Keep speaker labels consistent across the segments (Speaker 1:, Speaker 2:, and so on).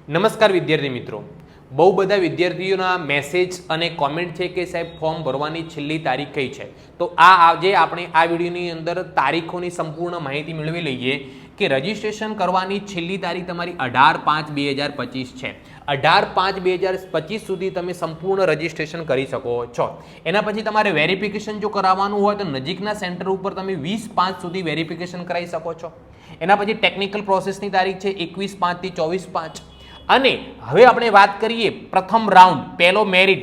Speaker 1: નમસ્કાર વિદ્યાર્થી મિત્રો, બહુ બધા વિદ્યાર્થીઓના મેસેજ અને કોમેન્ટ છે કે સાહેબ ફોર્મ ભરવાની છેલ્લી તારીખ કઈ છે. તો આજે આપણે આ વિડીયોની અંદર તારીખોની સંપૂર્ણ માહિતી મેળવી લઈએ કે રજિસ્ટ્રેશન કરવાની છેલ્લી તારીખ તમારી 18/5/2025 છે. 18/5/2025 સુધી તમે સંપૂર્ણ રજિસ્ટ્રેશન કરી શકો છો. એના પછી તમારે વેરિફિકેશન જો કરાવવાનું હોય તો નજીકના સેન્ટર ઉપર તમે 20/5 સુધી વેરિફિકેશન કરાવી શકો છો. એના પછી ટેકનિકલ પ્રોસેસની તારીખ છે 21/5 થી 24/5. અને હવે આપણે વાત કરીએ પ્રથમ રાઉન્ડ પહેલો મેરિટ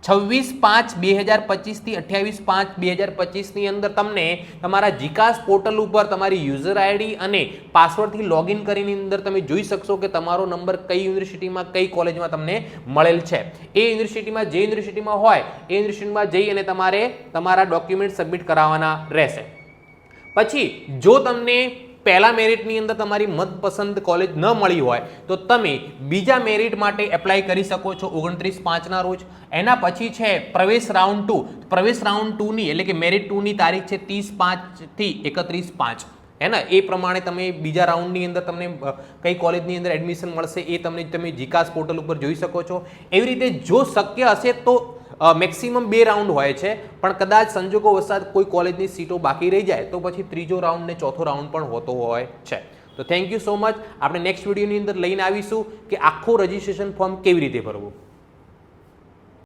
Speaker 1: 26/5/2025 થી 28/5/2025 ની અંદર તમને તમારા જીકાસ પોર્ટલ ઉપર તમારી યુઝર આઈડી અને પાસવર્ડથી લોગિન કરીને અંદર તમે જોઈ શકશો કે તમારો નંબર કઈ યુનિવર્સિટીમાં કઈ કોલેજમાં તમને મળેલ છે. એ યુનિવર્સિટીમાં જે યુનિવર્સિટીમાં હોય એ યુનિવર્સિટીમાં જઈ અને તમારે તમારા ડોક્યુમેન્ટ સબમિટ કરાવવાના રહેશે. પછી જો તમને પહેલા મેરિટની અંદર તમારી મનપસંદ કોલેજ ન મળી હોય તો તમે બીજા મેરિટ માટે એપ્લાય કરી શકો છો 29/5ના રોજ. એના પછી છે પ્રવેશ રાઉન્ડ 2. પ્રવેશ રાઉન્ડ 2ની એટલે કે મેરિટ 2ની તારીખ છે 30/5 થી 31/5. હે ને, એ પ્રમાણે તમે બીજા રાઉન્ડની અંદર તમને કઈ કોલેજની અંદર એડમિશન મળશે એ તમે જીકાસ પોર્ટલ ઉપર જોઈ શકો છો. એવી રીતે જો શક્ય હશે તો મેક્સિમમ 2 રાઉન્ડ હોય છે, પણ કદાચ સંજોગો વસાત કોઈ કોલેજની સીટો બાકી રહી જાય તો પછી ત્રીજો રાઉન્ડ ને ચોથો રાઉન્ડ પણ હોતો હોય છે. તો થેન્ક યુ સો મચ. આપણે નેક્સ્ટ વિડીયોની અંદર લઈને આવીશું કે આખું રજિસ્ટ્રેશન ફોર્મ કેવી રીતે ભરવું.